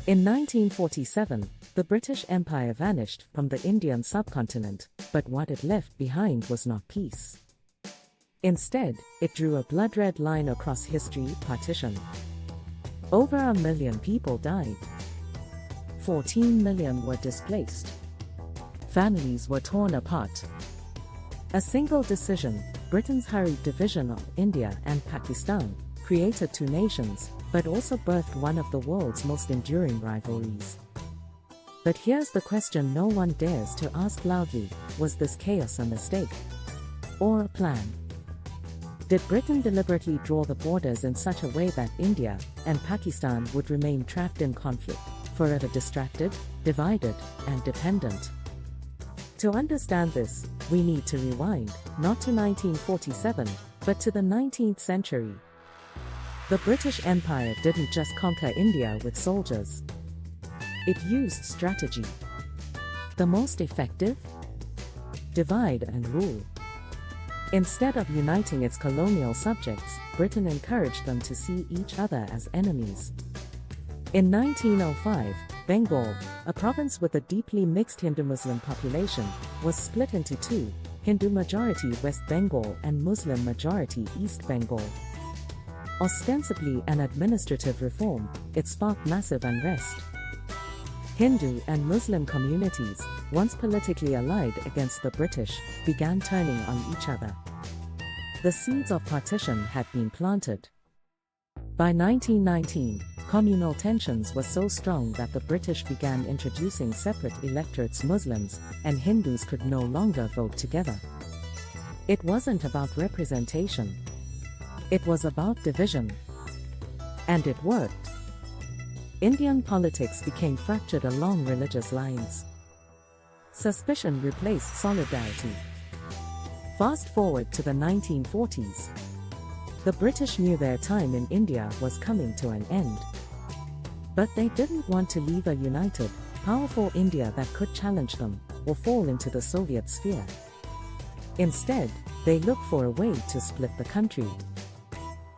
In 1947, the British Empire vanished from the Indian subcontinent, but what it left behind was not peace. Instead, it drew a blood-red line across history: partition. Over 1 million people died. 14 million were displaced. Families were torn apart. A single decision, Britain's hurried division of India and Pakistan, created two nations, but also birthed one of the world's most enduring rivalries. But here's the question no one dares to ask loudly: was this chaos a mistake? Or a plan? Did Britain deliberately draw the borders in such a way that India and Pakistan would remain trapped in conflict, forever distracted, divided, and dependent? To understand this, we need to rewind, not to 1947, but to the 19th century. The British Empire didn't just conquer India with soldiers. It used strategy. The most effective? Divide and rule. Instead of uniting its colonial subjects, Britain encouraged them to see each other as enemies. In 1905, Bengal, a province with a deeply mixed Hindu-Muslim population, was split into two: Hindu-majority West Bengal and Muslim-majority East Bengal. Ostensibly an administrative reform, it sparked massive unrest. Hindu and Muslim communities, once politically allied against the British, began turning on each other. The seeds of partition had been planted. By 1919, communal tensions were so strong that the British began introducing separate electorates. Muslims and Hindus could no longer vote together. It wasn't about representation. It was about division. And it worked. Indian politics became fractured along religious lines. Suspicion replaced solidarity. Fast forward to the 1940s. The British knew their time in India was coming to an end. But they didn't want to leave a united, powerful India that could challenge them, or fall into the Soviet sphere. Instead, they looked for a way to split the country.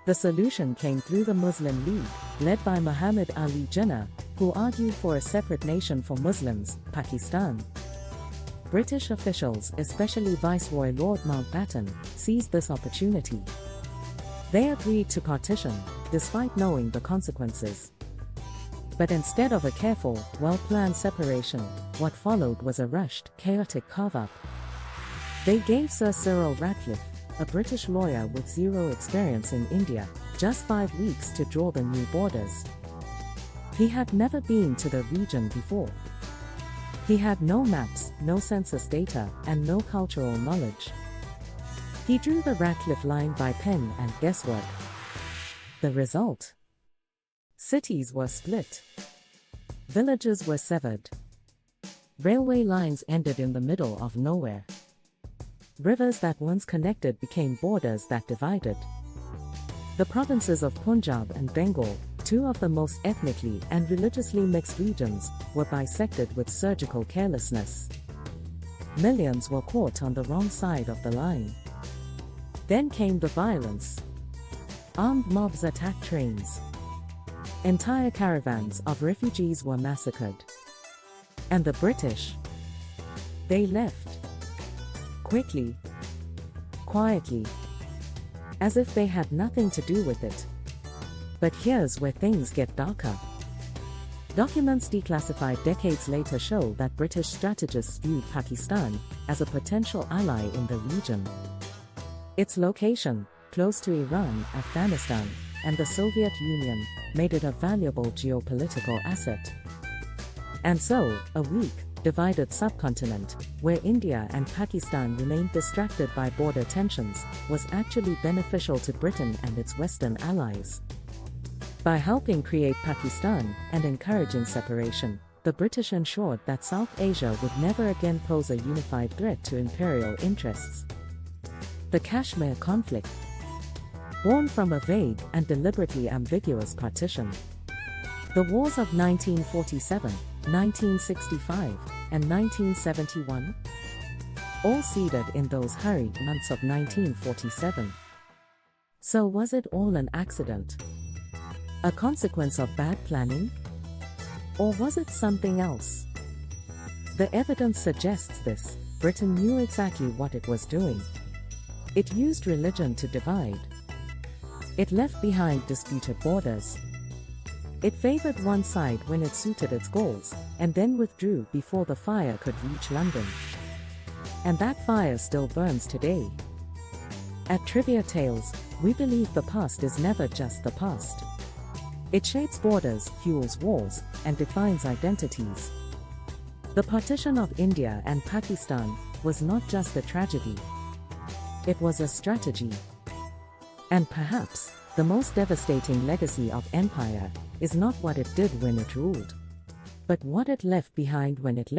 The solution came through the Muslim League, led by Muhammad Ali Jinnah, who argued for a separate nation for Muslims, Pakistan. British officials, especially Viceroy Lord Mountbatten, seized this opportunity. They agreed to partition, despite knowing the consequences. But instead of a careful, well-planned separation, what followed was a rushed, chaotic carve-up. They gave Sir Cyril Radcliffe, a British lawyer with zero experience in India, just 5 weeks to draw the new borders. He had never been to the region before. He had no maps, no census data, and no cultural knowledge. He drew the Radcliffe Line by pen and guesswork. The result? Cities were split. Villages were severed. Railway lines ended in the middle of nowhere. Rivers that once connected became borders that divided. The provinces of Punjab and Bengal, two of the most ethnically and religiously mixed regions, were bisected with surgical carelessness. Millions were caught on the wrong side of the line. Then came the violence. Armed mobs attacked trains. Entire caravans of refugees were massacred. And the British? They left. Quickly. Quietly. As if they had nothing to do with it. But here's where things get darker. Documents declassified decades later show that British strategists viewed Pakistan as a potential ally in the region. Its location, close to Iran, Afghanistan, and the Soviet Union, made it a valuable geopolitical asset. And so, a weak, divided subcontinent, where India and Pakistan remained distracted by border tensions, was actually beneficial to Britain and its Western allies. By helping create Pakistan and encouraging separation, the British ensured that South Asia would never again pose a unified threat to imperial interests. The Kashmir conflict, born from a vague and deliberately ambiguous partition. The wars of 1947, 1965, and 1971, all seeded in those hurried months of 1947. So was it all an accident? A consequence of bad planning? Or was it something else? The evidence suggests this. Britain knew exactly what it was doing. It used religion to divide. It left behind disputed borders. It favored one side when it suited its goals, and then withdrew before the fire could reach London. And that fire still burns today. At TriviaTales, we believe the past is never just the past. It shapes borders, fuels wars, and defines identities. The partition of India and Pakistan was not just a tragedy. It was a strategy. And perhaps, the most devastating legacy of empire is not what it did when it ruled, but what it left behind when it left.